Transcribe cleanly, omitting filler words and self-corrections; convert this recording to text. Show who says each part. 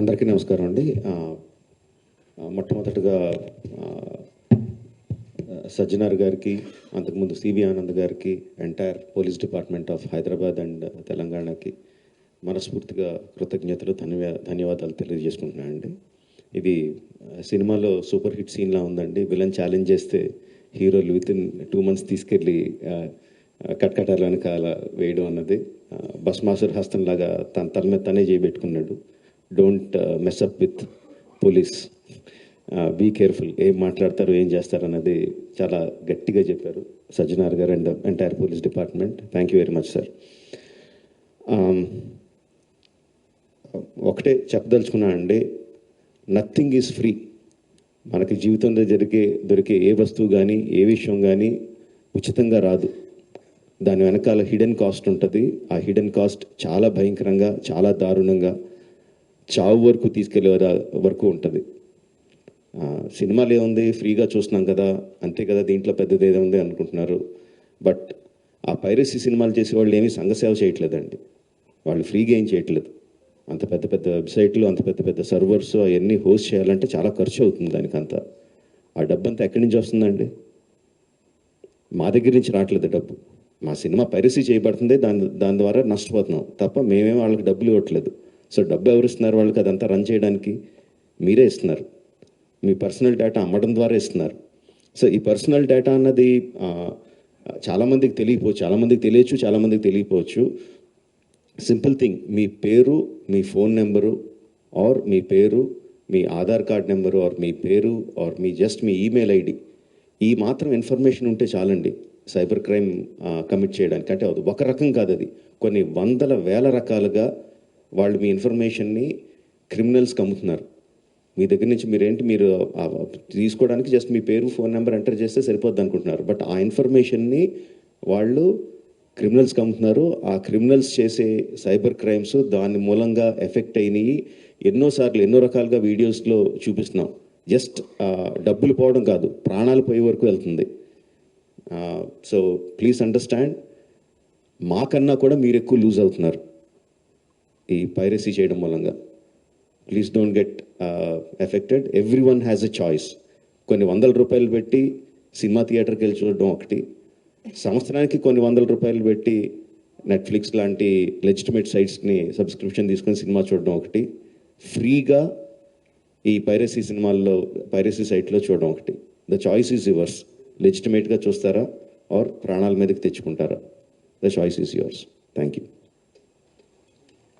Speaker 1: అందరికీ నమస్కారం అండి. మొట్టమొదటిగా సజ్జనార్ గారికి, అంతకుముందు సివి ఆనంద్ గారికి, entire police department of Hyderabad and తెలంగాణకి మనస్ఫూర్తిగా కృతజ్ఞతలు, ధన్యవాదాలు తెలియజేసుకుంటున్నానండి. ఇది సినిమాలో సూపర్ హిట్ సీన్లా ఉందండి. విలన్ ఛాలెంజ్ చేస్తే హీరోలు వితిన్ 2 months తీసుకెళ్ళి కట్కటాల వెనకాల వేయడం అన్నది భస్మాసుర హస్తంలాగా తన తల మీద తనే చేయబెట్టుకున్నాడు. Don't mess up with police, be careful, ఏం మాట్లాడతారు ఏం చేస్తారు అన్నది చాలా గట్టిగా చెప్పారు సజ్జనార్ గారు and entire police department. Thank you very much sir. ఒకటే చెప్పదలుచుకున్నా అండి, నథింగ్ ఈజ్ ఫ్రీ. మనకి జీవితంలో దొరికే ఏ వస్తువు కానీ ఏ విషయం కానీ ఉచితంగా రాదు. దాని వెనకాల హిడెన్ కాస్ట్ ఉంటుంది. ఆ హిడెన్ కాస్ట్ చాలా భయంకరంగా, చాలా దారుణంగా, చావు వరకు తీసుకెళ్లే వరకు ఉంటుంది. సినిమాలు ఏముంది, ఫ్రీగా చూస్తున్నాం కదా, అంతే కదా, దీంట్లో పెద్దది ఏదో ఉంది అనుకుంటున్నారు. బట్ ఆ పైరసీ సినిమాలు చేసే వాళ్ళు ఏమీ సంఘసేవ చేయట్లేదండి. వాళ్ళు ఫ్రీగా ఏం చేయట్లేదు. అంత పెద్ద పెద్ద వెబ్సైట్లు, అంత పెద్ద పెద్ద సర్వర్స్ అవన్నీ హోస్ట్ చేయాలంటే చాలా ఖర్చు అవుతుంది. దానికంతా ఆ డబ్బు అంతా ఎక్కడి నుంచి వస్తుందండి? మా దగ్గర నుంచి రావట్లేదు డబ్బు. మా సినిమా పైరసీ చేయబడుతుంది, దాని ద్వారా నష్టపోతున్నాం తప్ప మేమేం వాళ్ళకి డబ్బులు ఇవ్వట్లేదు. సో డబ్బు ఎవరు ఇస్తున్నారు వాళ్ళకి? అదంతా రన్ చేయడానికి మీరే ఇస్తున్నారు. మీ పర్సనల్ డేటా అమ్మడం ద్వారా ఇస్తున్నారు. సో ఈ పర్సనల్ డేటా అన్నది చాలామందికి తెలియకపోవచ్చు, చాలామందికి తెలియచ్చు, చాలామందికి తెలియకపోవచ్చు. సింపుల్ థింగ్, మీ పేరు, మీ ఫోన్ నెంబరు, ఆర్ మీ పేరు, మీ ఆధార్ కార్డ్ నెంబరు, ఆర్ మీ పేరు, ఆర్ మీ మీ ఈమెయిల్ ఐడి, ఈ మాత్రం ఇన్ఫర్మేషన్ ఉంటే చాలండి సైబర్ క్రైమ్ కమిట్ చేయడానికి. అంటే అది ఒక రకం కాదు, అది కొన్ని వందల వేల రకాలుగా వాళ్ళు మీ ఇన్ఫర్మేషన్ని క్రిమినల్స్కి అమ్ముతున్నారు. మీ దగ్గర నుంచి మీరు తీసుకోవడానికి జస్ట్ మీ పేరు, ఫోన్ నెంబర్ ఎంటర్ చేస్తే సరిపోద్ది అనుకుంటున్నారు. బట్ ఆ ఇన్ఫర్మేషన్ని వాళ్ళు క్రిమినల్స్కి అమ్ముతున్నారు. ఆ క్రిమినల్స్ చేసే సైబర్ క్రైమ్స్ దాని మూలంగా ఎఫెక్ట్ అయినాయి. ఎన్నోసార్లు ఎన్నో రకాలుగా వీడియోస్లో చూపిస్తున్నాం. జస్ట్ డబ్బులు పోవడం కాదు, ప్రాణాలు పోయే వరకు వెళ్తుంది. సో ప్లీజ్ అండర్స్టాండ్, మాకన్నా కూడా మీరు ఎక్కువ లూజ్ అవుతున్నారు ఈ పైరసీ చేయడం మూలంగా. Please don't get affected. Every one has a choice. కొన్ని ₹100 పెట్టి సినిమా థియేటర్కి వెళ్ళి చూడడం ఒకటి, సంవత్సరానికి కొన్ని ₹100 పెట్టి నెట్ఫ్లిక్స్ లాంటి లెజిటిమేట్ సైట్స్ని సబ్స్క్రిప్షన్ తీసుకొని సినిమా చూడడం ఒకటి, ఫ్రీగా ఈ పైరసీ సైట్లో చూడడం ఒకటి. The choice is yours. లెజిటిమేట్గా చూస్తారా ఆర్ ప్రాణాల మీదకి తెచ్చుకుంటారా? The choice is yours. Thank you.